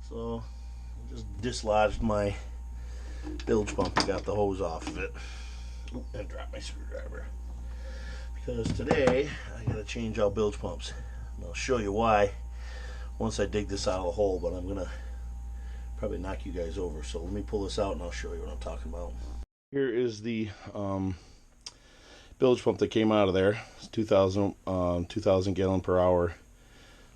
So I just dislodged my bilge pump and got the hose off of it. And dropped my screwdriver. Because today I gotta change out bilge pumps. And I'll show you why once I dig this out of the hole, but I'm gonna probably knock you guys over. So let me pull this out and I'll show you what I'm talking about. Here is the bilge pump that came out of there. It's 2,000 gallon per hour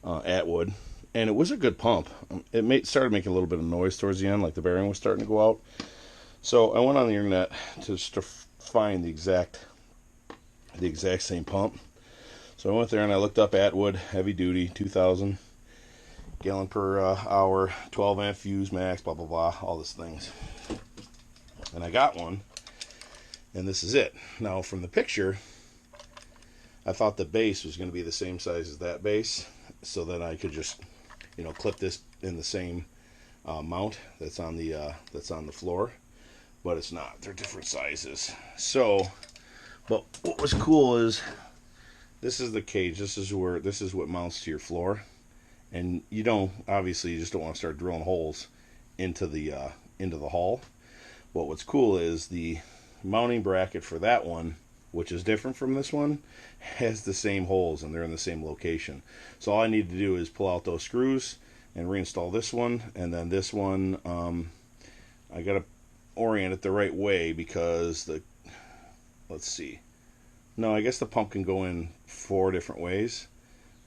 Atwood, and it was a good pump. It started making a little bit of noise towards the end, like the bearing was starting to go out. So I went on the internet to find the exact same pump. So I went there and I looked up Atwood heavy duty 2,000 gallon per hour, 12 amp fuse max, blah blah blah, all these things. And I got one, and this is it. Now from the picture, I thought the base was going to be the same size as that base, so that I could just, clip this in the same mount that's on the floor, but it's not. They're different sizes. So, but what was cool is this is the cage. This is what mounts to your floor, and you just don't want to start drilling holes into the hull. But what's cool is the mounting bracket for that one, which is different from this one, has the same holes and they're in the same location. So all I need to do is pull out those screws and reinstall this one, and then this one I gotta orient it the right way because let's see, no, I guess the pump can go in 4 different ways,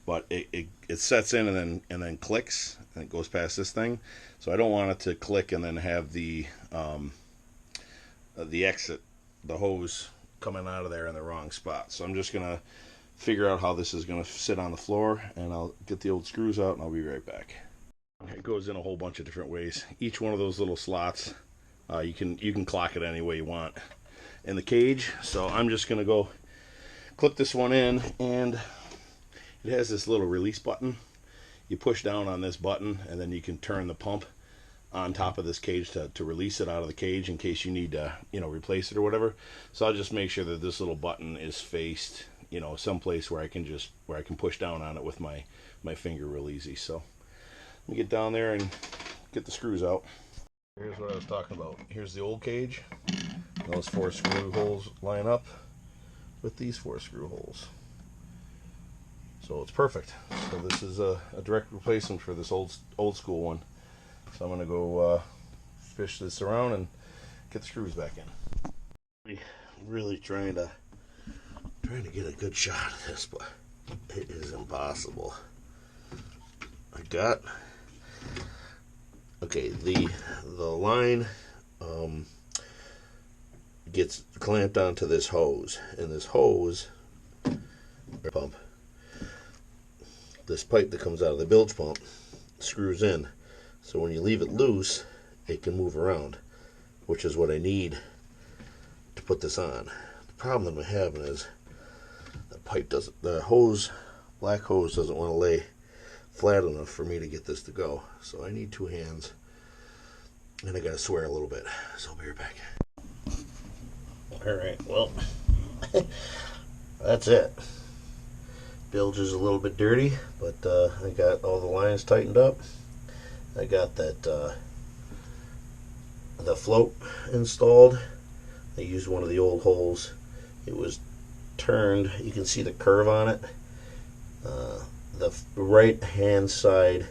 but it sets in and then clicks and it goes past this thing. So I don't want it to click and then have the exit, the hose coming out of there in the wrong spot. So I'm just gonna figure out how this is gonna sit on the floor, and I'll get the old screws out and I'll be right back. It goes in a whole bunch of different ways. Each one of those little slots, you can clock it any way you want in the cage. So I'm just gonna go clip this one in, and it has this little release button. You push down on this button and then you can turn the pump on top of this cage to release it out of the cage in case you need to replace it or whatever. So I'll just make sure that this little button is faced someplace where I can push down on it with my finger real easy. So let me get down there and get the screws out. Here's what I was talking about. Here's the old cage. Those 4 screw holes line up with these 4 screw holes, so it's perfect. So this is a direct replacement for this old school one. So I'm going to go fish this around and get the screws back in. Really trying to get a good shot of this, but it is impossible. I got, okay, the line gets clamped onto this hose, and this hose pump, this pipe that comes out of the bilge pump screws in. So when you leave it loose, it can move around, which is what I need to put this on. The problem that I'm having is the black hose doesn't want to lay flat enough for me to get this to go. So I need 2 hands, and I gotta swear a little bit. So I'll be right back. Alright, well, that's it. Bilge is a little bit dirty, but I got all the lines tightened up. I got that the float installed. I used one of the old holes. It was turned. You can see the curve on it. The right hand side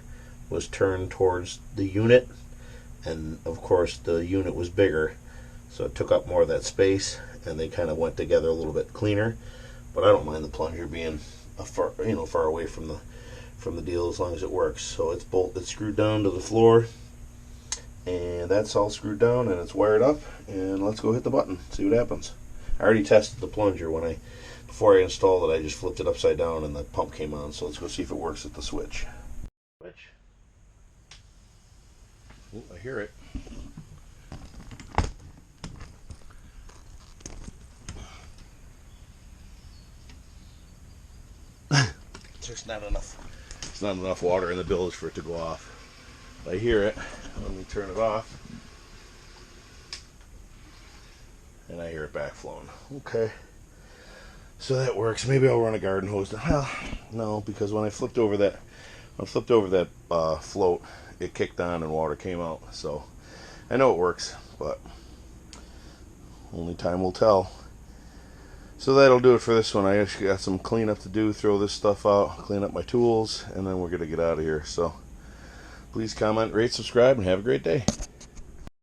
was turned towards the unit, and of course the unit was bigger, so it took up more of that space, and they kind of went together a little bit cleaner. But I don't mind the plunger being far away from the deal, as long as it works. So it's screwed down to the floor, and that's all screwed down and it's wired up, and let's go hit the button, see what happens. I already tested the plunger before I installed it. I just flipped it upside down and the pump came on. So let's go see if it works at the switch. Oh, I hear it. There's not enough. It's not enough water in the bilge for it to go off. I hear it. Let me turn it off. And I hear it backflowing. Okay. So that works. Maybe I'll run a garden hose. Well, no, because when I flipped over that float, it kicked on and water came out. So I know it works, but only time will tell. So that'll do it for this one. I actually got some cleanup to do, throw this stuff out, clean up my tools, and then we're going to get out of here. So please comment, rate, subscribe, and have a great day.